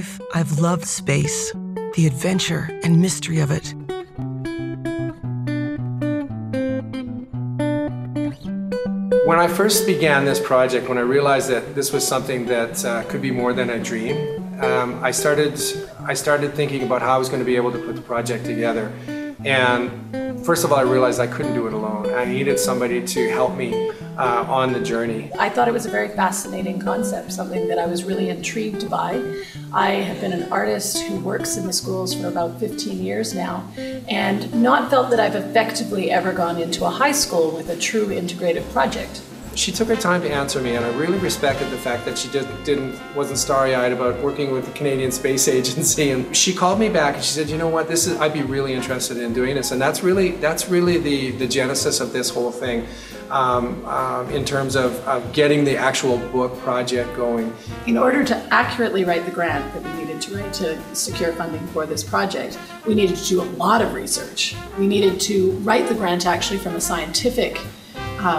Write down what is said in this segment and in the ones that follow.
life, I've loved space, the adventure and mystery of it. When I first began this project, when I realized that this was something that could be more than a dream, I started thinking about how I was going to be able to put the project together. And first of all, I realized I couldn't do it alone. I needed somebody to help me on the journey. I thought it was a very fascinating concept, something that I was really intrigued by. I have been an artist who works in the schools for about 15 years now, and not felt that I've effectively ever gone into a high school with a true integrated project. She took her time to answer me, and I really respected the fact that she wasn't starry-eyed about working with the Canadian Space Agency. And she called me back and she said, "You know what? I'd be really interested in doing this." And that's really the genesis of this whole thing, in terms of getting the actual book project going. In order to accurately write the grant that we needed to write to secure funding for this project, we needed to do a lot of research. We needed to write the grant actually from a scientific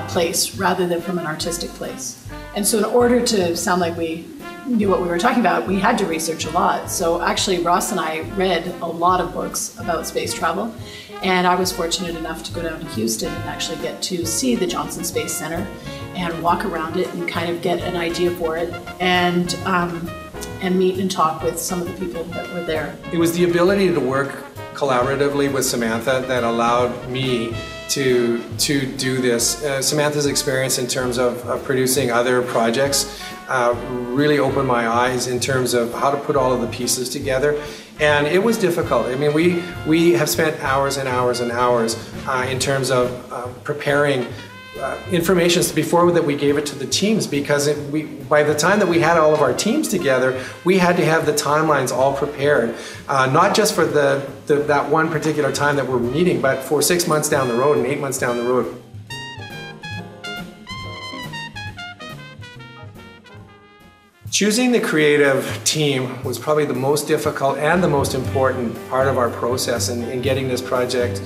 place rather than from an artistic place. And so in order to sound like we knew what we were talking about, we had to research a lot. So actually Ross and I read a lot of books about space travel, and I was fortunate enough to go down to Houston and actually get to see the Johnson Space Center and walk around it and kind of get an idea for it, and meet and talk with some of the people that were there. It was the ability to work collaboratively with Samantha that allowed me to do this. Samantha's experience in terms of producing other projects really opened my eyes in terms of how to put all of the pieces together. And it was difficult. I mean, we have spent hours and hours and hours in terms of preparing information before that we gave it to the teams, because by the time that we had all of our teams together, we had to have the timelines all prepared, not just for that one particular time that we're meeting, but for 6 months down the road and 8 months down the road. Choosing the creative team was probably the most difficult and the most important part of our process in getting this project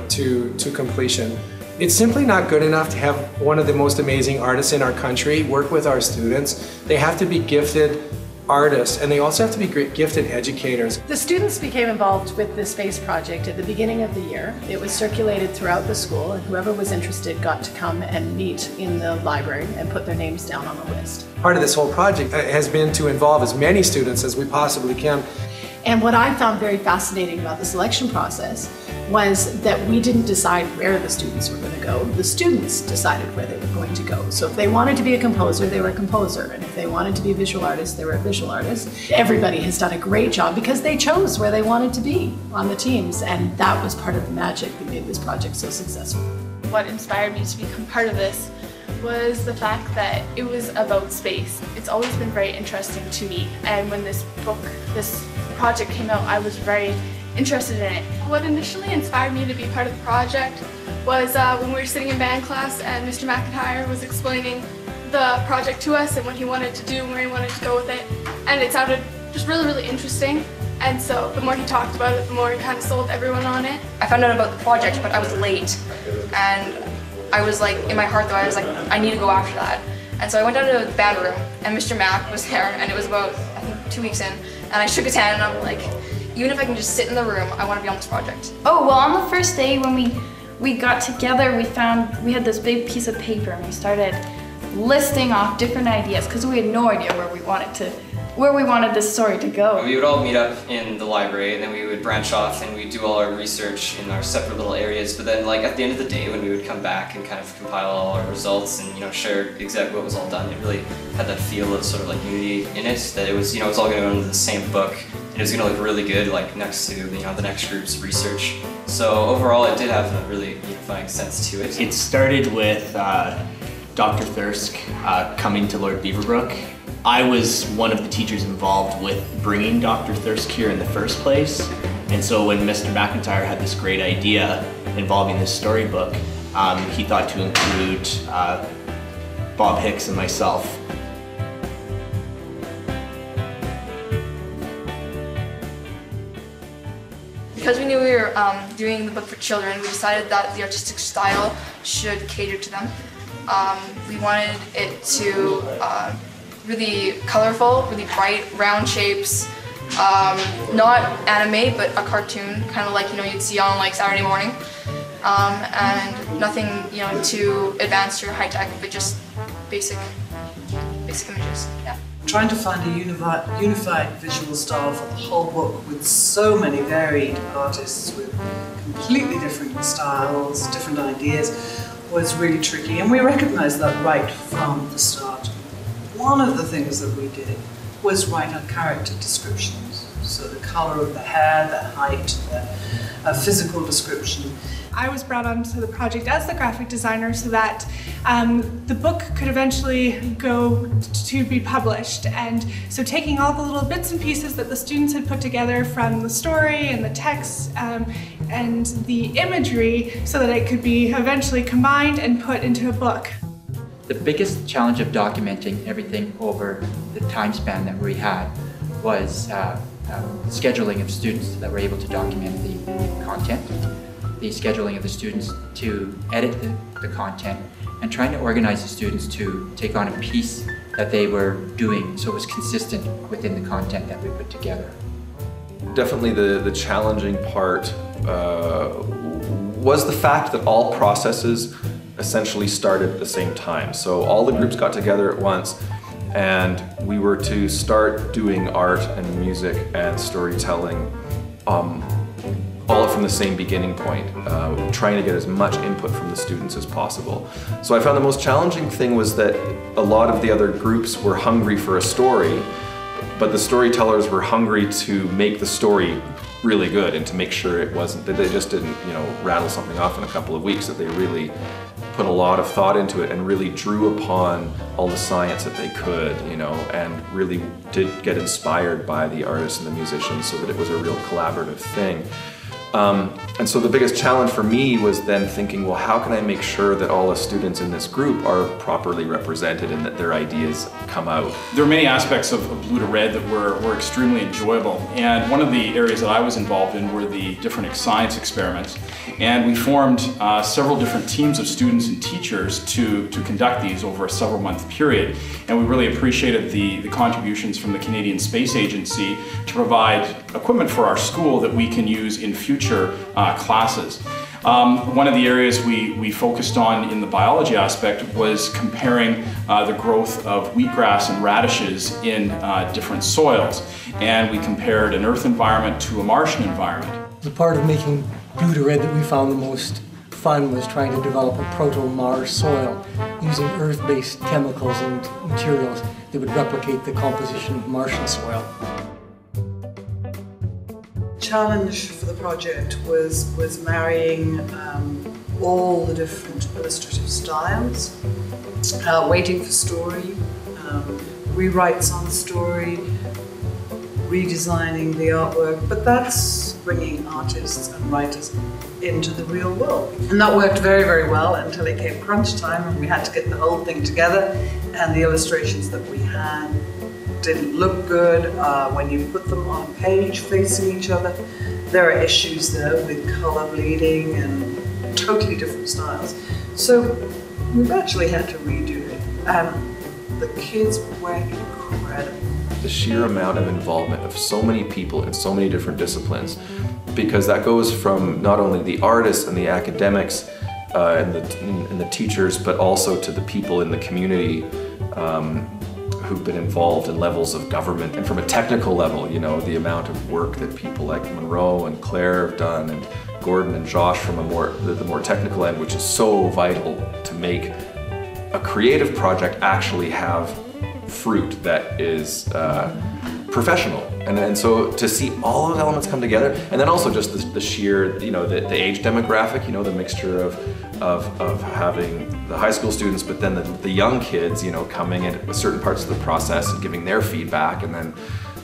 to completion. It's simply not good enough to have one of the most amazing artists in our country work with our students. They have to be gifted artists, and they also have to be gifted educators. The students became involved with the space project at the beginning of the year. It was circulated throughout the school, and whoever was interested got to come and meet in the library and put their names down on the list. Part of this whole project has been to involve as many students as we possibly can. And what I found very fascinating about the selection process was that we didn't decide where the students were going to go. The students decided where they were going to go. So if they wanted to be a composer, they were a composer. And if they wanted to be a visual artist, they were a visual artist. Everybody has done a great job because they chose where they wanted to be on the teams. And that was part of the magic that made this project so successful. What inspired me to become part of this was the fact that it was about space. It's always been very interesting to me. And when this project came out, I was very interested in it. What initially inspired me to be part of the project was when we were sitting in band class and Mr. McIntyre was explaining the project to us and what he wanted to do and where he wanted to go with it. And it sounded just really, really interesting. And so the more he talked about it, the more he kind of sold everyone on it. I found out about the project, but I was late. And I was like, in my heart though, I was like, I need to go after that. And so I went down to the band room and Mr. Mac was there, and it was about, I think, 2 weeks in. And I shook his hand and I'm like, even if I can just sit in the room, I want to be on this project. Oh, well, on the first day when we got together, we had this big piece of paper and we started listing off different ideas because we had no idea where we wanted this story to go. We would all meet up in the library, and then we would branch off and we'd do all our research in our separate little areas. But then, like, at the end of the day, when we would come back and kind of compile all our results and, you know, share exactly what was all done, it really had that feel of sort of like unity in it, that it was, you know, it's all going to go into the same book. And it was going to look really good, like, next to, you know, the next group's research. So overall, it did have a really unifying sense to it. It started with Dr. Thirsk coming to Lord Beaverbrook. I was one of the teachers involved with bringing Dr. Thirsk here in the first place. And so when Mr. McIntyre had this great idea involving this storybook, he thought to include Bob Hicks and myself. Because we knew we were doing the book for children, we decided that the artistic style should cater to them. We wanted it to really colorful, really bright, round shapes. Not anime, but a cartoon, kind of like, you know, you'd see on like Saturday morning. And nothing, you know, too advanced or high tech, but just basic images. Yeah. Trying to find a unified visual style for the whole book with so many varied artists with completely different styles, different ideas, was really tricky, and we recognized that right from the start. One of the things that we did was write our character descriptions. So the color of the hair, the height, the physical description. I was brought onto the project as the graphic designer so that the book could eventually go to be published. And so taking all the little bits and pieces that the students had put together from the story and the text and the imagery so that it could be eventually combined and put into a book. The biggest challenge of documenting everything over the time span that we had was scheduling of students that were able to document the content, the scheduling of the students to edit the content, and trying to organize the students to take on a piece that they were doing so it was consistent within the content that we put together. Definitely the challenging part was the fact that all processes essentially started at the same time. So all the groups got together at once, and we were to start doing art and music and storytelling all from the same beginning point, trying to get as much input from the students as possible. So I found the most challenging thing was that a lot of the other groups were hungry for a story, but the storytellers were hungry to make the story really good and to make sure it wasn't, that they just didn't, you know, rattle something off in a couple of weeks, that they really put a lot of thought into it and really drew upon all the science that they could, you know, and really did get inspired by the artists and the musicians so that it was a real collaborative thing. And so the biggest challenge for me was then thinking, well, how can I make sure that all the students in this group are properly represented and that their ideas come out? There were many aspects of Blue to Red that were extremely enjoyable, and one of the areas that I was involved in were the different science experiments, and we formed several different teams of students and teachers to conduct these over a several-month period, and we really appreciated the contributions from the Canadian Space Agency to provide equipment for our school that we can use in future classes. One of the areas we focused on in the biology aspect was comparing the growth of wheatgrass and radishes in different soils, and we compared an earth environment to a Martian environment. The part of making Blue to Red that we found the most fun was trying to develop a proto-Mars soil using earth-based chemicals and materials that would replicate the composition of Martian soil. Challenge for the project was marrying all the different illustrative styles, waiting for story, rewrites on story, redesigning the artwork, but that's bringing artists and writers into the real world. And that worked very, very well until it came crunch time and we had to get the whole thing together, and the illustrations that we had didn't look good when you put them on a page facing each other. There are issues there with color bleeding and totally different styles. So we've actually had to redo it, and the kids were incredible. The sheer amount of involvement of so many people in so many different disciplines, because that goes from not only the artists and the academics and the teachers, but also to the people in the community who've been involved in levels of government, and from a technical level, you know, the amount of work that people like Monroe and Claire have done, and Gordon and Josh from the more technical end, which is so vital to make a creative project actually have fruit that is professional. And so to see all those elements come together, and then also just the sheer, you know, the age demographic, you know, the mixture of having the high school students, but then the young kids, you know, coming in at certain parts of the process and giving their feedback, and then,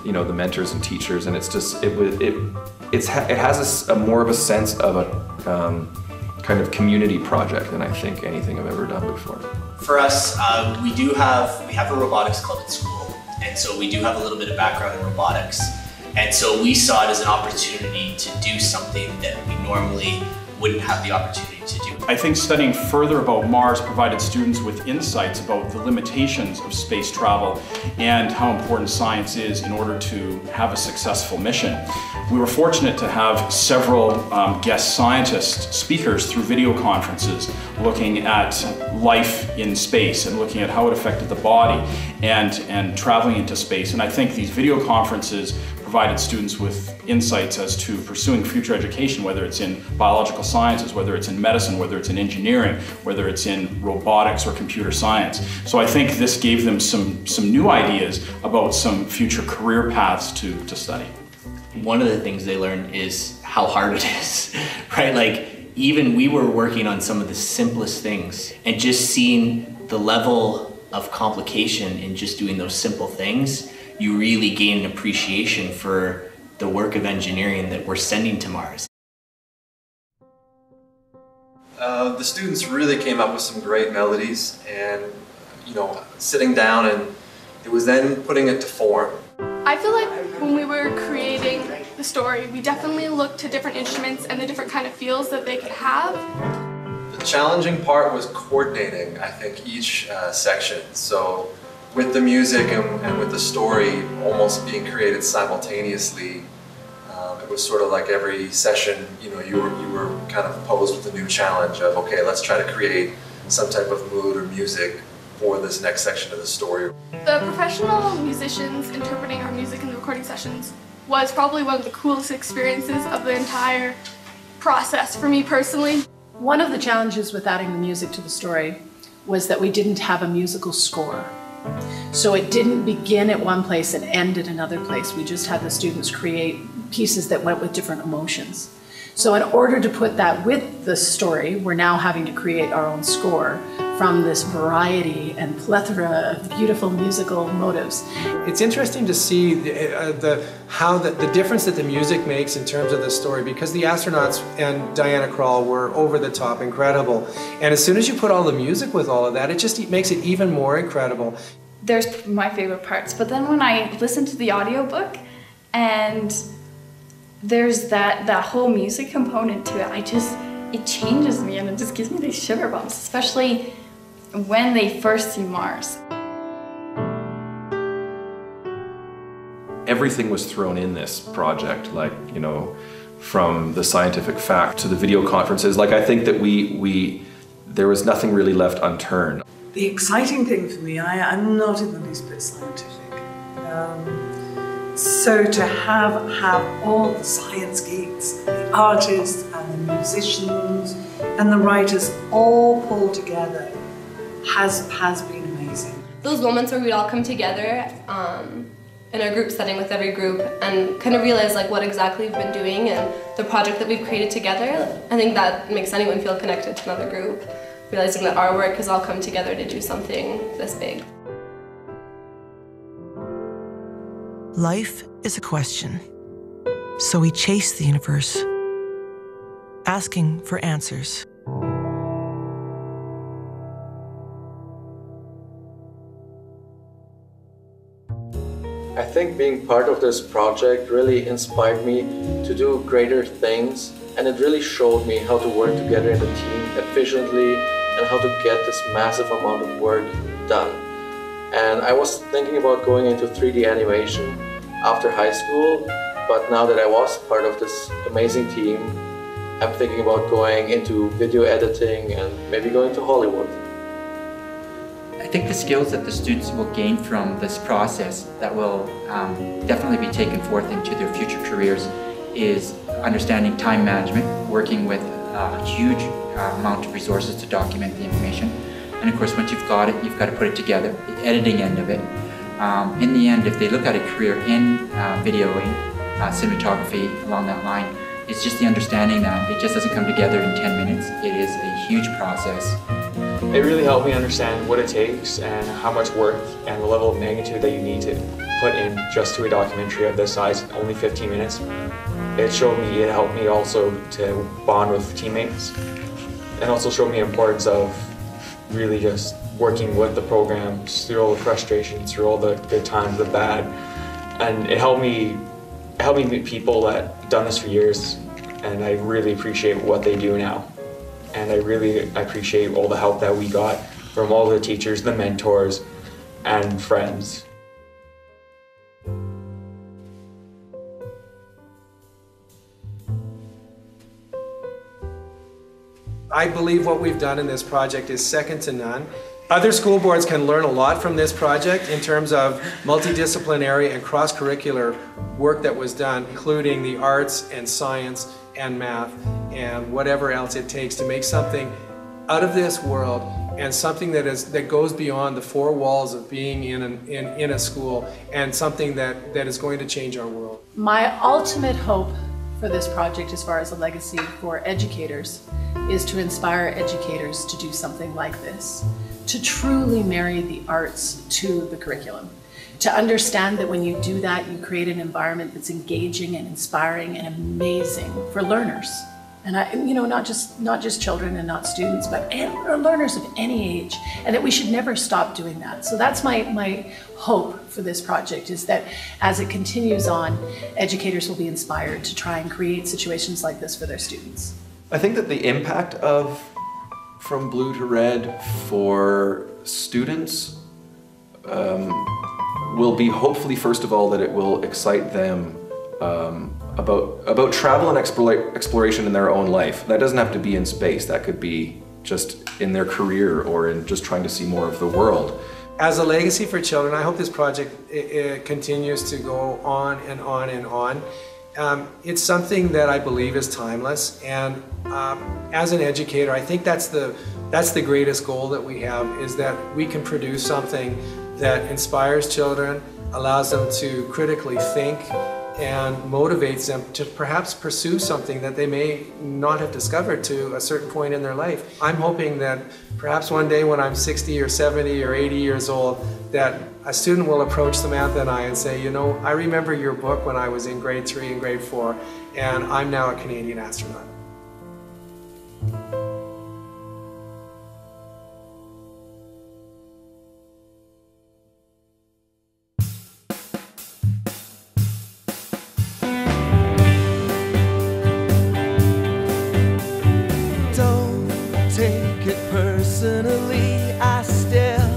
you know, the mentors and teachers, and it's just, it has a more of a sense of a kind of community project than I think anything I've ever done before. For us, we have a robotics club at school, and so we do have a little bit of background in robotics, and so we saw it as an opportunity to do something that we normally wouldn't have the opportunity to do. I think studying further about Mars provided students with insights about the limitations of space travel and how important science is in order to have a successful mission. We were fortunate to have several guest scientist speakers through video conferences looking at life in space and looking at how it affected the body and traveling into space. And I think these video conferences provided students with insights as to pursuing future education, whether it's in biological sciences, whether it's in medicine, whether it's in engineering, whether it's in robotics or computer science. So I think this gave them some new ideas about some future career paths to study. One of the things they learn is how hard it is, right? Like, even we were working on some of the simplest things, and just seeing the level of complication in just doing those simple things, you really gain an appreciation for the work of engineering that we're sending to Mars. The students really came up with some great melodies, and sitting down, and it was then putting it to form. I feel like when we were creating the story, we definitely looked to different instruments and the different kind of feels that they could have. The challenging part was coordinating, I think, each section. So with the music and with the story almost being created simultaneously, it was sort of like every session, you were kind of posed with a new challenge of, okay, let's try to create some type of mood or music for this next section of the story. The professional musicians interpreting our music in the recording sessions was probably one of the coolest experiences of the entire process for me personally. One of the challenges with adding the music to the story was that we didn't have a musical score. So it didn't begin at one place and end at another place. We just had the students create pieces that went with different emotions. So in order to put that with the story, we're now having to create our own score from this variety and plethora of beautiful musical motives. It's interesting to see the difference that the music makes in terms of the story, because the astronauts and Diana Krall were over the top incredible. And as soon as you put all the music with all of that, it just makes it even more incredible. There's my favorite parts, but then when I listen to the audiobook and there's that whole music component to it, it changes me and it just gives me these shiver bumps, especially when they first see Mars. Everything was thrown in this project, like, from the scientific fact to the video conferences. Like, I think that there was nothing really left unturned. The exciting thing for me, I'm not in the least bit scientific. So to have all the science geeks, the artists and the musicians and the writers all pulled together has been amazing. Those moments where we'd all come together in a group setting with every group and kind of realize what exactly we've been doing and the project that we've created together, I think that makes anyone feel connected to another group, realizing that our work has all come together to do something this big. Life is a question, so we chase the universe, asking for answers. I think being part of this project really inspired me to do greater things, and it really showed me how to work together in a team efficiently and how to get this massive amount of work done. And I was thinking about going into 3D animation after high school, but now that I was part of this amazing team, I'm thinking about going into video editing and maybe going to Hollywood. I think the skills that the students will gain from this process that will definitely be taken forth into their future careers is understanding time management, working with a huge amount of resources to document the information. And of course, once you've got it, you've got to put it together, the editing end of it. In the end, if they look at a career in videoing, cinematography, along that line, it's just the understanding that it just doesn't come together in 10 minutes. It is a huge process. It really helped me understand what it takes and how much work and the level of magnitude that you need to put in just to a documentary of this size, only 15 minutes. It helped me also to bond with teammates, and also showed me the importance of really just working with the programs through all the frustrations, through all the good times, the bad. And it helped me meet people that have done this for years, and I really appreciate what they do now. And and I really appreciate all the help that we got from all the teachers, the mentors, and friends. I believe what we've done in this project is second to none. Other school boards can learn a lot from this project in terms of multidisciplinary and cross-curricular work that was done, including the arts and science and math and whatever else it takes to make something out of this world and something that goes beyond the four walls of being in a school, and something that is going to change our world. My ultimate hope for this project, as far as a legacy for educators, is to inspire educators to do something like this, to truly marry the arts to the curriculum, to understand that when you do that, you create an environment that's engaging and inspiring and amazing for learners. And not just children and not students, but learners of any age, and that we should never stop doing that. So that's my hope for this project, is that as it continues on, educators will be inspired to try and create situations like this for their students. I think that the impact of From Blue to Red for students will be, hopefully, first of all, that it will excite them about travel and exploration in their own life. That doesn't have to be in space. That could be just in their career or in just trying to see more of the world. As a legacy for children, I hope this project continues to go on and on and on. It's something that I believe is timeless, and as an educator, I think that's the greatest goal that we have, is that we can produce something that inspires children, allows them to critically think, and motivates them to perhaps pursue something that they may not have discovered to a certain point in their life. I'm hoping that perhaps one day when I'm 60 or 70 or 80 years old, that a student will approach Samantha and I and say, you know, I remember your book when I was in grade 3 and grade 4, and I'm now a Canadian astronaut. I still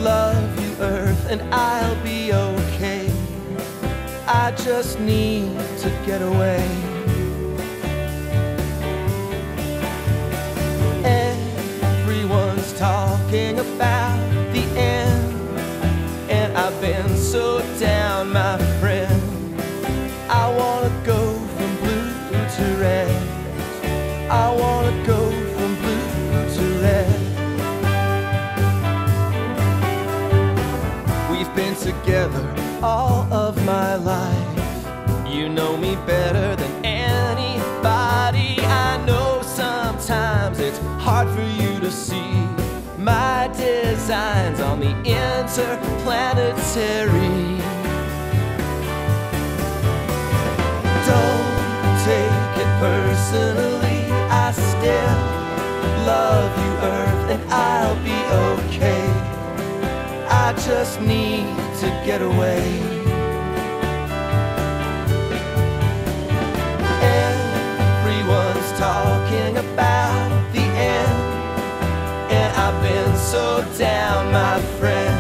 love you, Earth, and I'll be okay. I just need to get away. Everyone's talking about the end, and I've been so down, my friend. I wanna go from blue to red. I wanna go from blue to red. We've been together all of my life. You know me better than anybody. I know sometimes it's hard for you to see my designs on the interplanetary. Don't take it personally, I still love you, Earth, and I'll be okay. I just need to get away. Everyone's talking about the end, and I've been so down, my friend.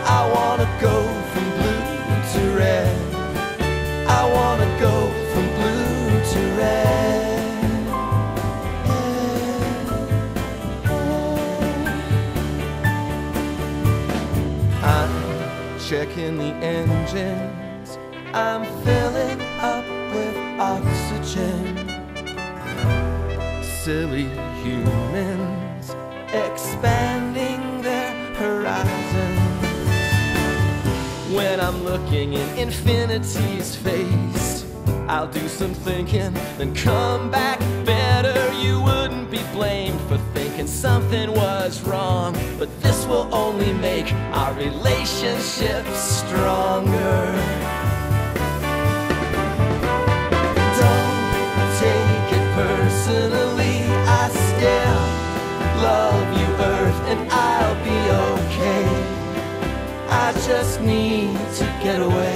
I wanna go from blue to red. I wanna go from blue to red. Checking the engines, I'm filling up with oxygen. Silly humans expanding their horizons. When I'm looking in infinity's face, I'll do some thinking, then come back better. You wouldn't be blamed for thinking something was wrong, but this will only make our relationship stronger. Don't take it personally, I still love you, Earth, and I'll be okay. I just need to get away.